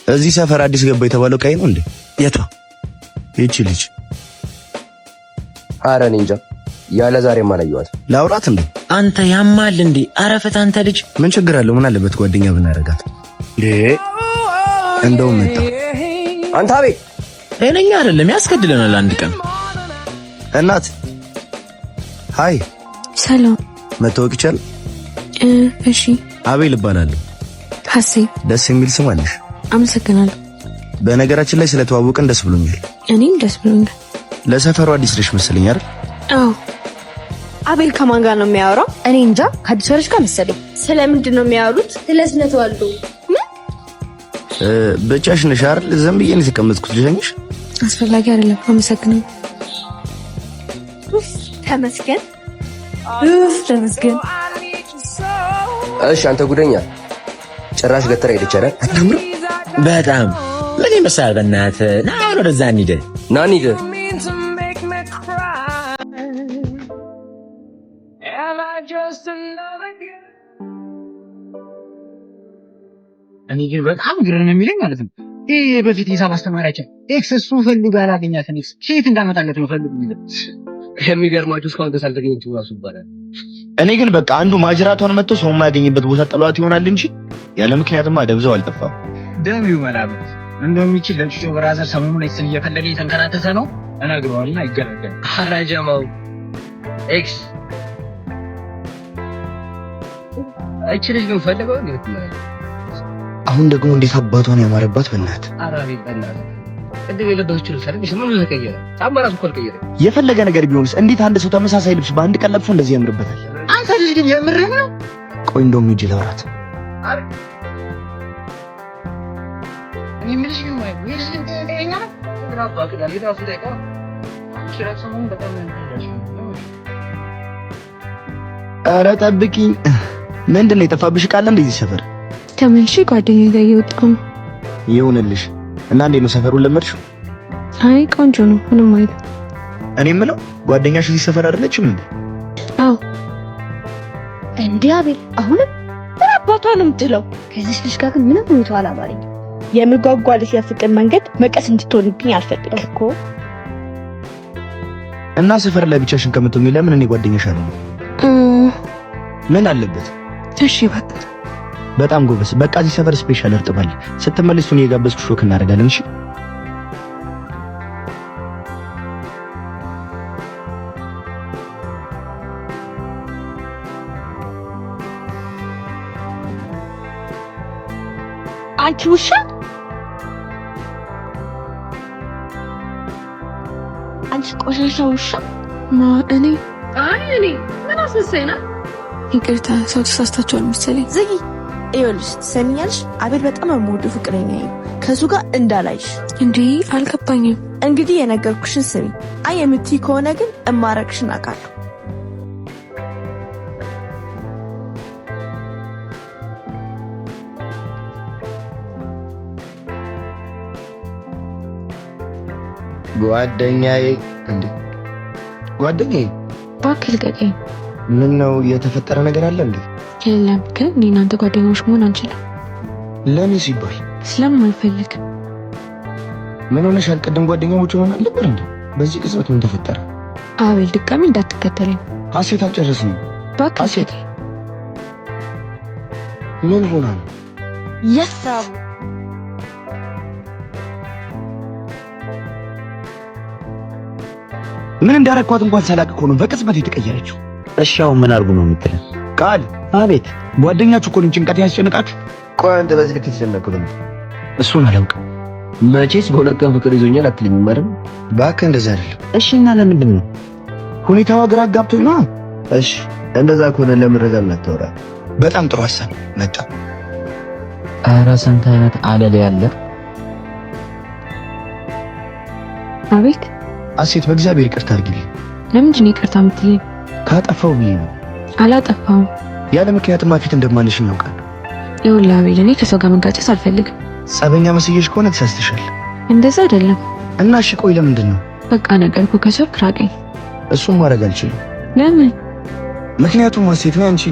እዚህ ሰፈር አዲስ ገባ የተባለው ቀይ ነው እንዴ? የቷ ይቺ ልጅ? ኧረ እኔ እንጃ ያለ ዛሬ ማላየዋት። ላውራት እንዴ? አንተ ያማል እንዴ? አረፈት አንተ ልጅ። ምን ችግር አለው? ምን አለበት ጓደኛ ብናረጋት? እንደው መጣ አንተ አቤት ጤነኛ አይደለም ያስገድለናል አንድ ቀን። እናት ሃይ ሰላም መታወቅ ይቻላል? እሺ አቤል እባላለሁ። ሀሴት ደስ የሚል ስም አለሽ። አመሰግናለሁ። በነገራችን ላይ ስለተዋወቅን ደስ ብሎኛል። እኔም ደስ ብሎኛል። ለሰፈሩ አዲስ ልጅ መሰለኝ አይደል? አዎ። አቤል ከማን ጋር ነው የሚያወራው? እኔ እንጃ ከአዲስ ልጅ ጋር መሰለኝ። ስለምንድን ነው የሚያወሩት? ስለ ተዋልዶ ብቻሽ ነሽ አይደል? ዝም ብዬ ነው የተቀመጥኩት። ልጅሽ አስፈላጊ አይደለም። አመሰግናለሁ። ተመስገን ተመስገን። እሺ አንተ ጉደኛ ጭራሽ ገተራ ሄደች አይደል? አታምር በጣም ምን ይመስላል? በእናትህ ና ወደዛ እንሂድ። ና እንሂድ። እኔ ግን በጣም ግርም የሚለኝ ማለት ነው ይሄ በፊት ሂሳብ አስተማሪያችን ኤክስ እሱ ፈልጎ ያላገኛትን ኤክስ ሼት እንዳመጣለት ነው ፈልጉ የሚለው። የሚገርማችሁ እስካሁን ተሳልተገኘችው ራሱ ይባላል። እኔ ግን በቃ አንዱ ማጅራቷን መጥቶ ሰው የማያገኝበት ቦታ ጥሏት ይሆናል እንጂ ያለ ምክንያትማ ደብዘው አልጠፋም። ደም ይመላበት እንደሚችል ለጭጮ ብራዘር ሰሞኑን ኤክስን እየፈለገ የተንከራተተ ነው እነግረዋልና ይገረገል። አራጀማው ኤክስ አይችልሽ ግን ፈልገው ነው። አሁን ደግሞ እንዴት አባቷን ያማረባት በእናት አራቢ በእናት ቅድም የለበሰችው ልብስ አይደል? ምን ተቀየረ? ጫማ ራሱ እኮ አልቀየረም። የፈለገ ነገር ቢሆንስ እንዴት አንድ ሰው ተመሳሳይ ልብስ በአንድ ቀን ለብሶ እንደዚህ ያምርበታል? አንተ ልጅ ግን የምርህ ነው? ቆይ እንደውም ሂጅ ላውራት። እኔ የምልሽ ግን ማለት ነው ይሄስ እንደ እንደኛ ነው ራሱ አቅዳል ራሱ ደቃ ሽራክ ሰሞኑን በጣም ነው። ኧረ ጠብቂኝ። ምንድን ነው የጠፋብሽ? ቃል እንደዚህ ሰፈር ተመልሼ ጓደኛዬ ጋር እየወጣሁ ነው። ይሁንልሽ። እና እንዴት ነው ሰፈሩን ለመድሽው? አይ ቆንጆ ነው። ምንም አይደል። እኔ የምለው ጓደኛሽ እዚህ ሰፈር አይደለችም እንዴ? አዎ። እንዴ አቤል አሁንም አባቷ ነው የምትለው። ከዚህ ልጅ ጋር ግን ምንም ሁኔታ አላማረኝ። የምጓጓልሽ የፍቅር መንገድ መቀስ እንድትሆንብኝ አልፈልግም እኮ። እና ሰፈር ላይ ብቻሽን ከምትሆኚ ለምን እኔ ጓደኛሽ አለኝ? ምን አለበት? እሺ በቃ በጣም ጎበስ። በቃ እዚህ ሰፈር ስፔሻል እርጥባል። ስትመለሱ ነው የጋበዝኩሽ፣ ሾክ እናደርጋለን። እሺ አንቺ ውሻ! አንቺ ቆሻሻ ውሻ! እኔ ምን አስመሰይና? ይቅርታ ሰው ተሳስታችኋል መሰለኝ። ዝጊ። ይኸውልሽ ትሰሚኛለሽ? አቤል በጣም የምወደው ፍቅረኛዬ ነው። ከሱ ጋር እንዳላይሽ። እንዴ አልገባኝም። እንግዲህ የነገርኩሽን ስሚ። አይ የምትይ ከሆነ ግን እማረግሽን አውቃለሁ። ጓደኛዬ እንዴ ጓደኛዬ እባክህ ልቀቀኝ። ምን ነው የተፈጠረ ነገር አለ እንዴ? የለም ግን እኔ እናንተ ጓደኞች መሆን አንችልም። ለምን ሲባል? ስለማልፈልግ። ምን ሆነሻል? ቅድም ጓደኛሞች ሆነን ነበር እንዴ? በዚህ ቅጽበት ምን ተፈጠረ? አቤል ድጋሚ እንዳትከተለኝ። ሀሴት አልጨረስንም። እባክህ ሀሴት ምን ሆና ነው? የሳቡ ምን እንዳረኳት እንኳን ሳላቅ እኮ ነው በቅጽበት የተቀየረችው። እሺ አሁን ምን አድርጉ ነው የምትለው? ቃል አቤት። ጓደኛችሁ እኮ ነው ጭንቀት ያስጨነቃችሁ። ቆይ አንተ በዚህ ልክ ተጨነቅኩ ነው? እሱን አላውቅም። መቼስ በሁለት ቀን ፍቅር ይዞኛል አትልኝም አይደል? እባክህ እንደዛ አይደለም። እሺ እና ለምንድን ነው? ሁኔታው ግራ አጋብቶኝ ነው። እሺ እንደዛ ከሆነ ለምን ረጋ እናተወራ? በጣም ጥሩ ሐሳብ መጣ። ኧረ ስንት አይነት አለል ያለ። አቤት። አሴት በእግዚአብሔር ይቅርታ አድርጊልኝ። ለምንድን ነው ይቅርታ የምትለኝ? ካጠፋው ብዬ ነው። አላጠፋሁም። ያለ ምክንያትማ ፊት እንደማንሽ እናውቃለን። ይኸውልህ አቤል እኔ ከሰው ጋር መጋጨት አልፈልግም። ጸበኛ መስየሽ ከሆነ ተሳስተሻል። እንደዛ አይደለም። እና እሺ ቆይ ለምንድን ነው? በቃ ነገርኩህ፣ ከቻልክ ራቀኝ። እሱን ማድረግ አልችልም። ለምን? ምክንያቱም አሴት ነው አንቺ